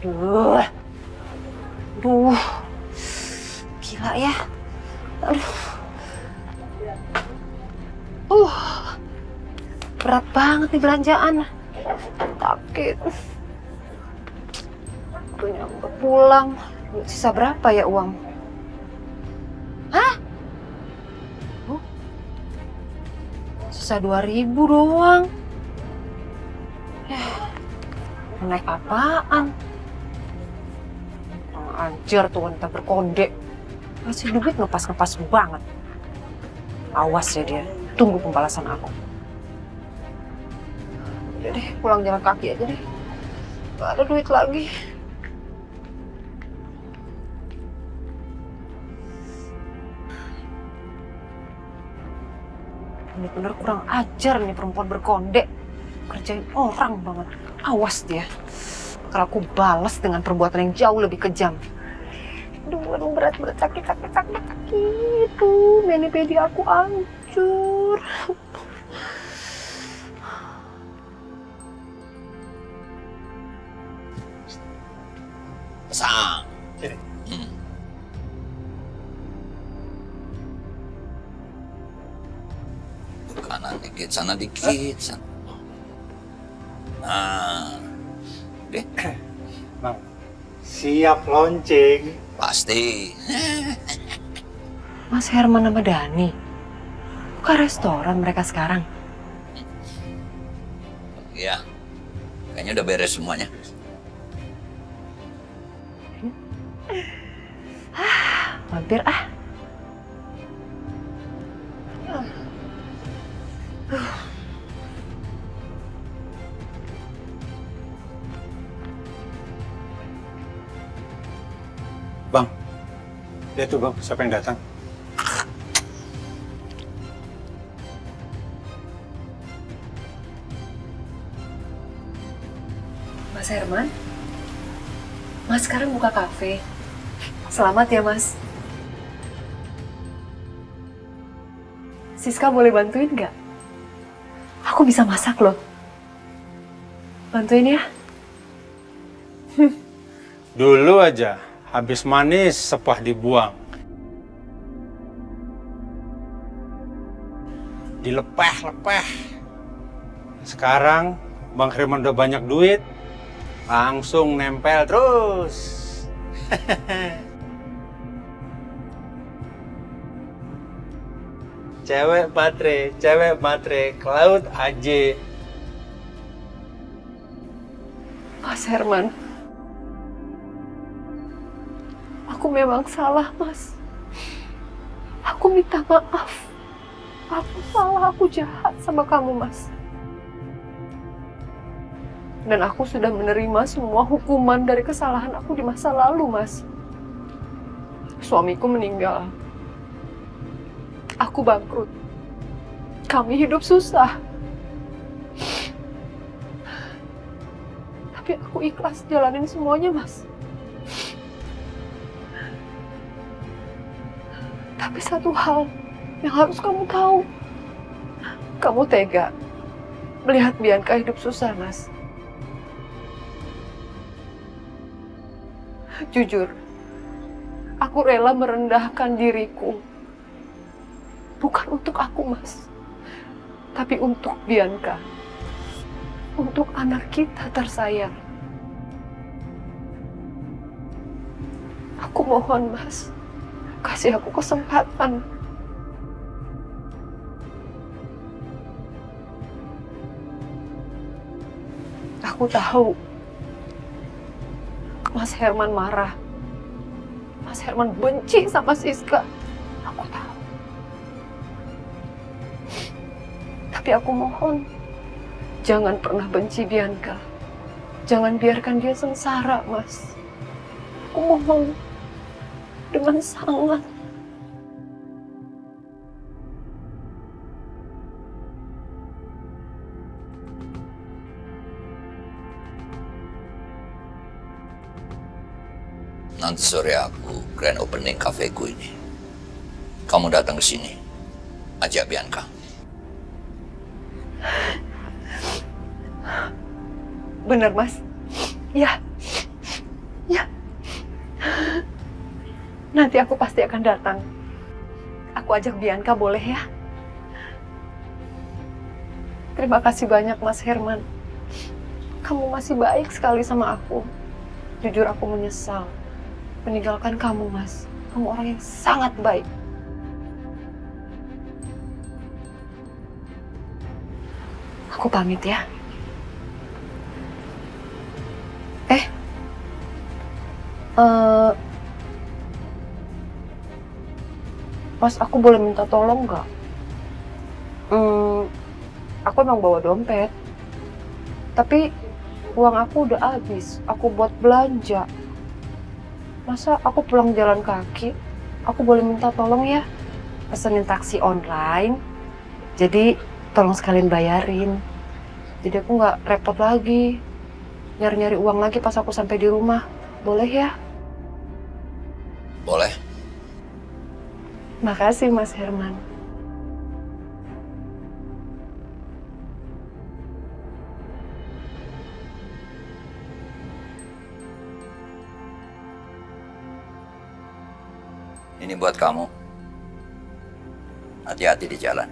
Aduh. Aduh. Gila ya. Aduh. Berat banget nih belanjaan. Sakit. Udah nyampe pulang. Sisa berapa ya uang? Hah? Sisa 2.000 doang. Naik apaan? Kurang ajar tuh wanita berkode. Masih duit ngepas-ngepas banget. Awas ya dia. Tunggu pembalasan aku. Udah deh, pulang jalan kaki aja deh. Gak ada duit lagi. Bener-bener kurang ajar nih perempuan berkonde. Kerjain orang banget. Awas dia. Kalau aku balas dengan perbuatan yang jauh lebih kejam. Aduh, berat, sakit. Tuh, mani-pedi aku hancur. Sang. Kanan dikit, sana dikit. Sana. Nah, deh. Bang, siap launching. Pasti. Mas Herman sama Dani. Buka restoran mereka sekarang. Iya, kayaknya udah beres semuanya. Mampir ah. Bang, lihat tuh bang, siapa yang datang? Mas Herman? Mas sekarang buka kafe. Selamat ya, Mas. Siska boleh bantuin nggak? Aku bisa masak loh. Bantuin ya. Dulu aja, habis manis sepah dibuang. Dilepeh-lepeh. Sekarang Bang Herman udah banyak duit, langsung nempel terus. Cewek matre, ke laut aja. Mas Herman. Aku memang salah, Mas. Aku minta maaf. Aku salah, aku jahat sama kamu, Mas. Dan aku sudah menerima semua hukuman dari kesalahan aku di masa lalu, Mas. Suamiku meninggal. Aku bangkrut. Kami hidup susah. Tapi aku ikhlas jalanin semuanya, Mas. Tapi satu hal yang harus kamu tahu. Kamu tega melihat Bianca hidup susah, Mas. Jujur, aku rela merendahkan diriku. Bukan untuk aku, Mas. Tapi untuk Bianca. Untuk anak kita tersayang. Aku mohon, Mas. Kasih aku kesempatan. Aku tahu. Mas Herman marah. Mas Herman benci sama Siska. Aku tahu. Tapi aku mohon, jangan pernah benci Bianca. Jangan biarkan dia sengsara, Mas. Aku mohon dengan sangat. Nanti sore aku grand opening kafeku ini. Kamu datang ke sini, ajak Bianca. Bener, Mas. Ya. Ya. Nanti aku pasti akan datang. Aku ajak Bianca boleh ya? Terima kasih banyak Mas Herman. Kamu masih baik sekali sama aku. Jujur aku menyesal meninggalkan kamu, Mas. Kamu orang yang sangat baik. Aku pamit ya. Mas, aku boleh minta tolong nggak? Aku emang bawa dompet. Tapi uang aku udah habis. Aku buat belanja. Masa aku pulang jalan kaki? Aku boleh minta tolong ya? Pesenin taksi online. Jadi tolong sekalian bayarin. Jadi aku nggak repot lagi. Nyari-nyari uang lagi pas aku sampai di rumah. Boleh ya? Boleh. Makasih Mas Herman. Ini buat kamu. Hati-hati di jalan.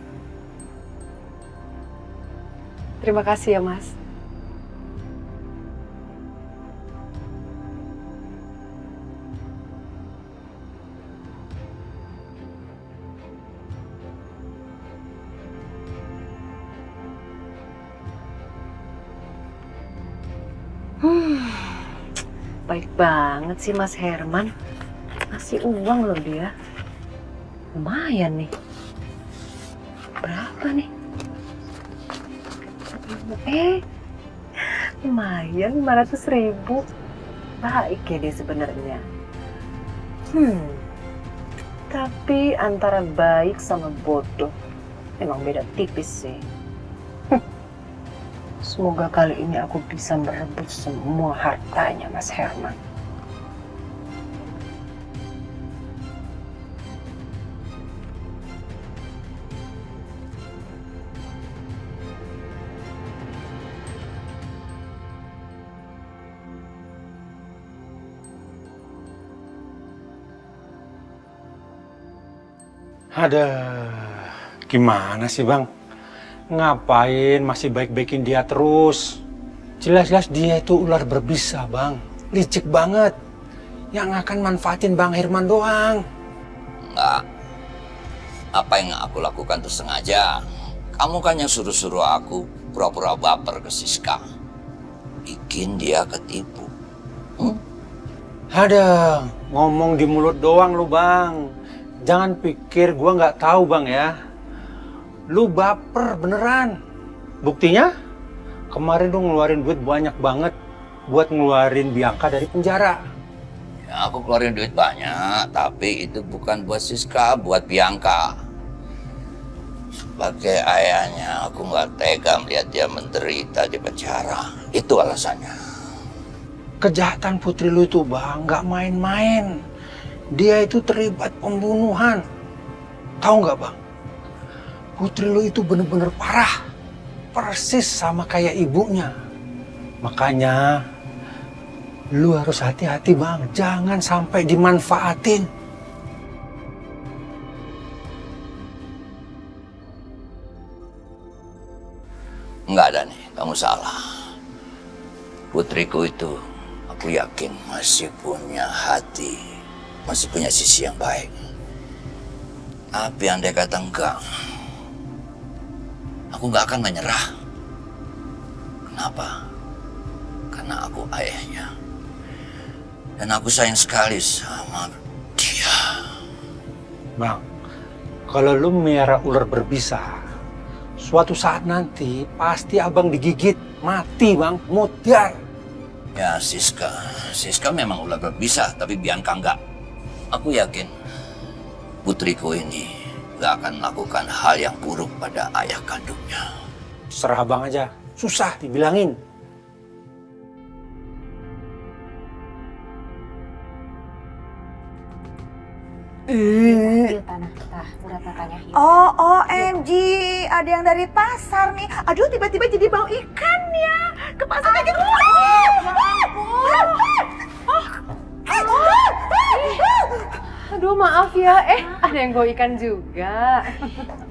Terima kasih ya Mas. Baik banget sih Mas Herman. Ngasih uang loh dia. Lumayan nih. Berapa nih? Lumayan 500.000. Baik ya dia sebenarnya. Tapi antara baik sama bodoh memang beda tipis sih. Semoga kali ini aku bisa merebut semua hartanya Mas Herman. Ada gimana sih Bang? Ngapain masih baik-baikin dia terus? Jelas-jelas dia itu ular berbisa Bang. Licik banget. Yang akan manfaatin Bang Herman doang. Enggak. Apa yang aku lakukan itu sengaja. Kamu kan yang suruh-suruh aku pura-pura baper ke Siska. Bikin dia ketipu. Ada ngomong di mulut doang lu Bang. Jangan pikir gua nggak tahu Bang ya. Lu baper beneran. Buktinya kemarin lu ngeluarin duit banyak banget buat ngeluarin Bianca dari penjara. Ya, aku keluarin duit banyak, tapi itu bukan buat Siska, buat Bianca. Sebagai ayahnya, aku nggak tega melihat dia menderita di penjara. Itu alasannya. Kejahatan putri lu itu Bang, nggak main-main. Dia itu terlibat pembunuhan. Tahu nggak Bang? Putri lu itu bener-bener parah. Persis sama kayak ibunya. Makanya lu harus hati-hati Bang. Jangan sampai dimanfaatin. Enggak ada nih, kamu salah. Putriku itu, aku yakin masih punya hati. Masih punya sisi yang baik. Tapi andai kata enggak, aku nggak akan menyerah. Kenapa? Karena aku ayahnya. Dan aku sayang sekali sama dia. Bang, kalau lu miara ular berbisa, suatu saat nanti pasti abang digigit, mati Bang, mutiar. Ya Siska memang ular berbisa, tapi Bianca enggak. Aku yakin putriku ini gak akan melakukan hal yang buruk pada ayah kandungnya. Serah Bang aja, susah dibilangin. Tanah kita, udah tanya. Oh, OMG, ada yang dari pasar nih. Aduh, tiba-tiba jadi bau ikan ya. Ke pasar aja. Aduh maaf ya, ada yang bawa ikan juga.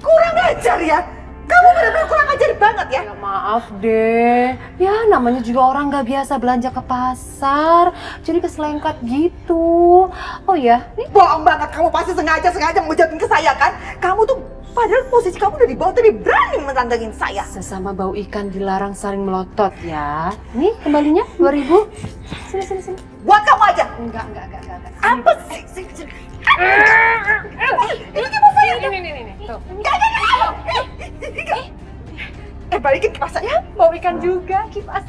Kurang ajar ya. Kamu benar-benar kurang ajar banget ya. Ya maaf deh, ya namanya juga orang nggak biasa belanja ke pasar, jadi keselengkat gitu. Oh ya, nih Bohong banget, kamu pasti sengaja mau jatuhin ke saya kan? Kamu tuh padahal posisi kamu udah di bawah tapi berani menantangin saya. sesama bau ikan dilarang saling melotot ya. Nih kembalinya 2.000. Sini. Buat kamu aja. Enggak. Apa sih? Ini mau saya. Ini. Tuh. Enggak. Balikin kipas saya. Bau ikan juga kipas.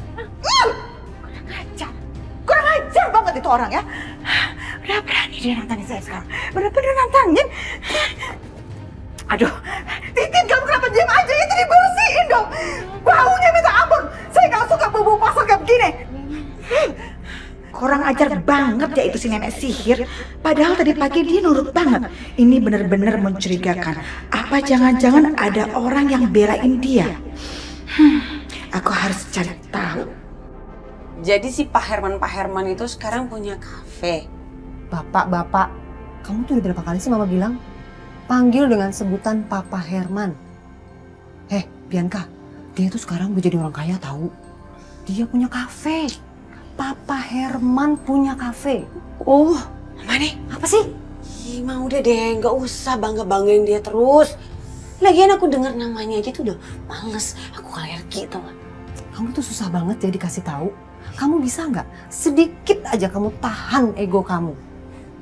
Kurang ajar banget itu orang ya. Udah berani dia nantangin saya sekarang. Bener-bener nantangin. Aduh, Titin kamu kenapa diam aja? Itu dibersihin dong. Baunya minta ampun. Saya gak suka bau pasar kayak begini. Kurang ajar banget ya itu si nenek sihir. Padahal tadi pagi dia nurut banget. Ini bener-bener mencurigakan. Apa jangan-jangan ada orang yang belain dia? Aku harus cari tahu. Jadi si Pak Herman itu sekarang punya kafe. Bapak, kamu tuh udah berapa kali sih mama bilang? Panggil dengan sebutan Papa Herman. Bianca, dia tuh sekarang udah jadi orang kaya tahu. Dia punya kafe. Papa Herman punya kafe. Oh, mana? Apa sih? Ih, mah udah deh, nggak usah bangga-banggain dia terus. Lagian aku dengar namanya aja tuh udah males. Aku alergi tau gak? Kamu tuh susah banget ya dikasih tahu. Kamu bisa nggak sedikit aja kamu tahan ego kamu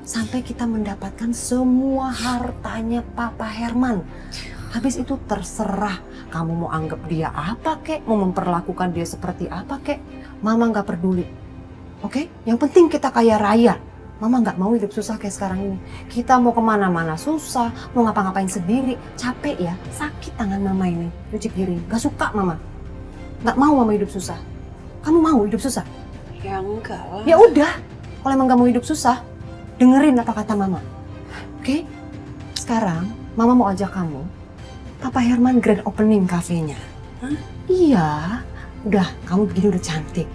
sampai kita mendapatkan semua hartanya Papa Herman. Habis itu terserah kamu mau anggap dia apa kek, mau memperlakukan dia seperti apa kek. Mama nggak peduli. Oke? Yang penting kita kaya raya. Mama nggak mau hidup susah kayak sekarang ini. Kita mau kemana-mana susah, mau ngapa-ngapain sendiri. Capek ya, sakit tangan mama ini. Cuci piring, gak suka mama. Nggak mau mama hidup susah. Kamu mau hidup susah? Ya enggak lah. Ya udah, kalau emang gak mau hidup susah, dengerin apa kata mama. Oke? Sekarang mama mau ajak kamu, Papa Herman grand opening kafenya. Hah? Iya, udah kamu begini udah cantik.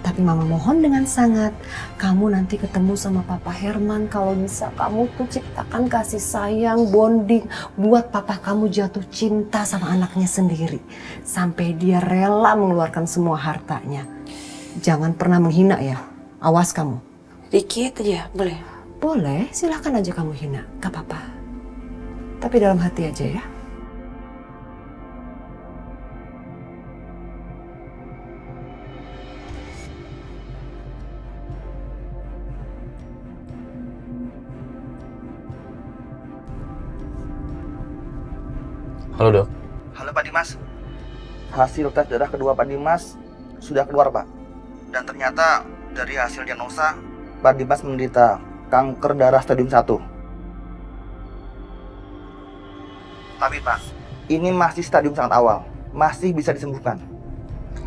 Tapi mama mohon dengan sangat, kamu nanti ketemu sama Papa Herman kalau bisa kamu tuh ciptakan kasih sayang, bonding, buat papa kamu jatuh cinta sama anaknya sendiri. Sampai dia rela mengeluarkan semua hartanya. Jangan pernah menghina ya, awas kamu. Dikit aja, boleh? Boleh, silahkan aja kamu hina, gak apa-apa. Tapi dalam hati aja ya. Halo dok. Halo Pak Dimas, hasil tes darah kedua Pak Dimas sudah keluar Pak. Dan ternyata dari hasil diagnosa, Pak Dimas menderita kanker darah stadium 1. Tapi Pak, ini masih stadium sangat awal, masih bisa disembuhkan.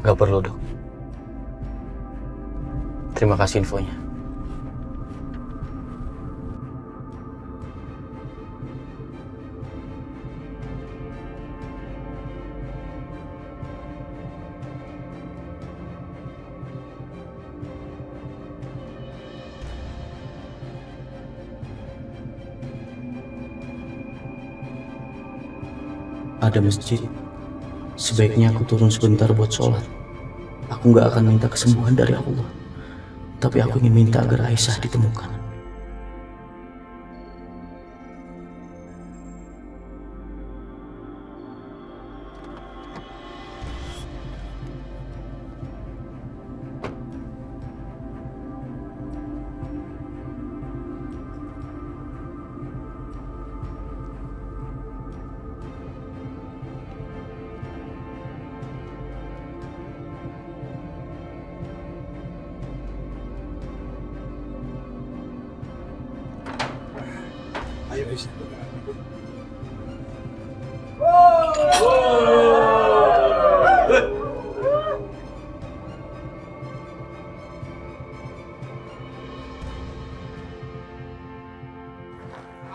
Gak perlu dok. Terima kasih infonya. Ada masjid. Sebaiknya aku turun sebentar buat sholat. Aku gak akan minta kesembuhan dari Allah. Tapi aku ingin minta agar Aisyah ditemukan.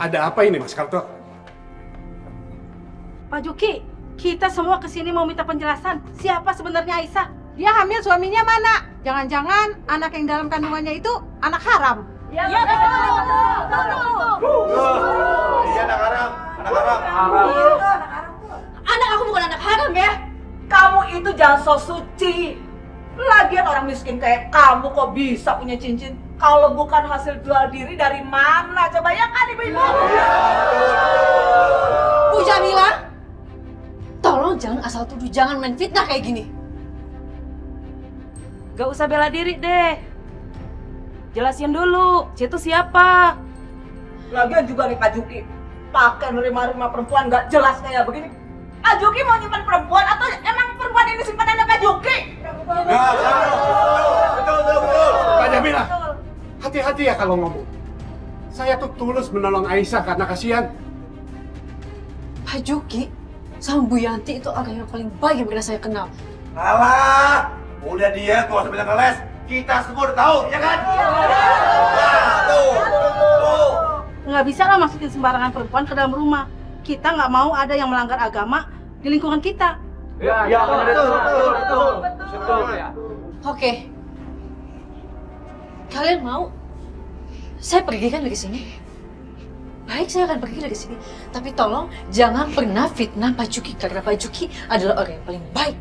Ada apa ini Mas Karto? Pak Juki, kita semua kesini mau minta penjelasan. Siapa sebenarnya Aisyah? Dia hamil, suaminya mana? Jangan-jangan anak yang dalam kandungannya itu anak haram. Ya, betul. Iya, anak haram. Anak aku bukan anak haram ya. Kamu itu jangan so suci. Lagian orang miskin kayak kamu kok bisa punya cincin? Kalau bukan hasil jual diri dari mana? Coba ya kan ibu-ibu? Bu Jamila, tolong jangan asal tuduh, jangan main fitnah kayak gini. Gak usah bela diri deh. Jelasin dulu, itu siapa? Lagian juga nih Pak Juki, pakai nerima-nerima perempuan nggak jelas kayak begini. Pak Juki mau nyimpan perempuan atau emang perempuan ini simpanannya Pak Juki? Betul. Mbak Jamila, hati-hati ya kalau ngomong. Saya tuh tulus menolong Aisyah karena kasihan. Pak Juki sama Bu Yanti itu orang yang paling baik yang pernah saya kenal. Alah, udah dia gak usah banyak ngeles. Kita semua udah tahu, ya kan? Nah, tuh. Nggak bisa lah masukin sembarangan perempuan ke dalam rumah. Kita nggak mau ada yang melanggar agama di lingkungan kita. Betul. Oke. Kalian mau? Saya pergi kan dari sini. Baik, saya akan pergi dari sini. Tapi tolong jangan pernah fitnah Pak Juki karena Pak Juki adalah orang yang paling baik.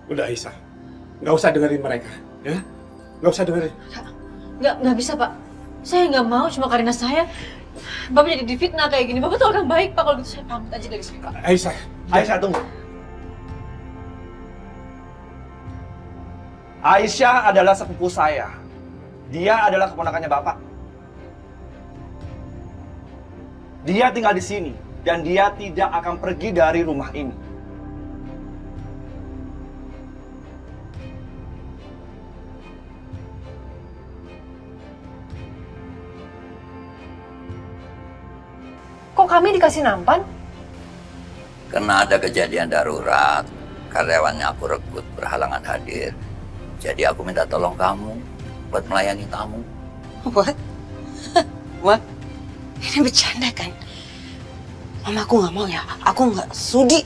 Udah Aisyah, nggak usah dengerin mereka, ya? Nggak usah dengerin. Nggak bisa, Pak. Saya nggak mau cuma karena saya Bapak jadi difitnah kayak gini. Bapak tuh orang baik, Pak. Kalau gitu saya pamit aja dari sini, Pak. Aisyah, tunggu. Aisyah adalah sepupu saya. Dia adalah keponakannya Bapak. Dia tinggal di sini dan dia tidak akan pergi dari rumah ini. Kok kami dikasih nampan? Karena ada kejadian darurat, karyawannya aku rekrut berhalangan hadir. Jadi aku minta tolong kamu buat melayani tamu. What? What? Ini bercanda kan? Mama aku nggak mau ya. Aku nggak sudi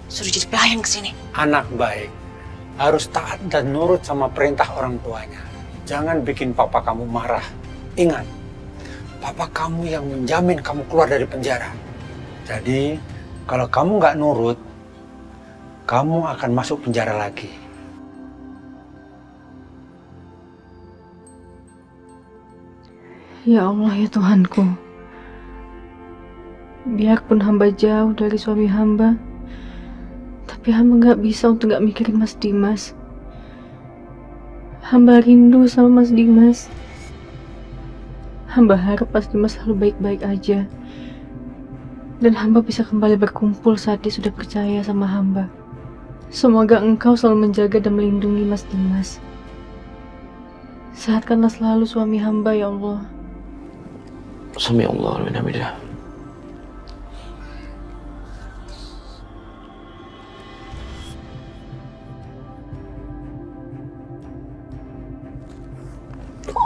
jadi pelayan kesini. Anak baik harus taat dan nurut sama perintah orang tuanya. Jangan bikin papa kamu marah. Ingat, papa kamu yang menjamin kamu keluar dari penjara. Jadi, kalau kamu nggak nurut, kamu akan masuk penjara lagi. Ya Allah, ya Tuhanku. Biarpun hamba jauh dari suami hamba, tapi hamba nggak bisa untuk nggak mikirin Mas Dimas. Hamba rindu sama Mas Dimas. Hamba harap Mas Dimas selalu baik-baik aja. Dan hamba bisa kembali berkumpul saat dia sudah percaya sama hamba. Semoga Engkau selalu menjaga dan melindungi Mas Dimas. Sehatkanlah selalu suami hamba, ya Allah. Sami Allah wa ni'mal wakil.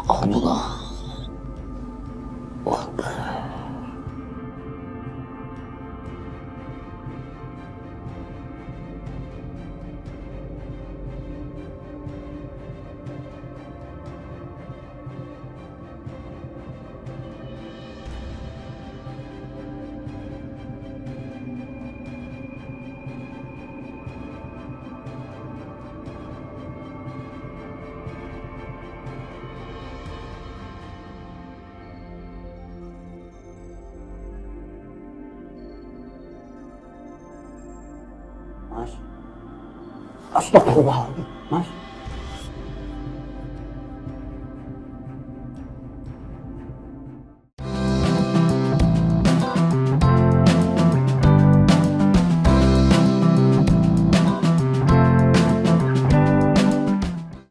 Allah Akbar. Mas. Astagfirullahaladzim, Mas.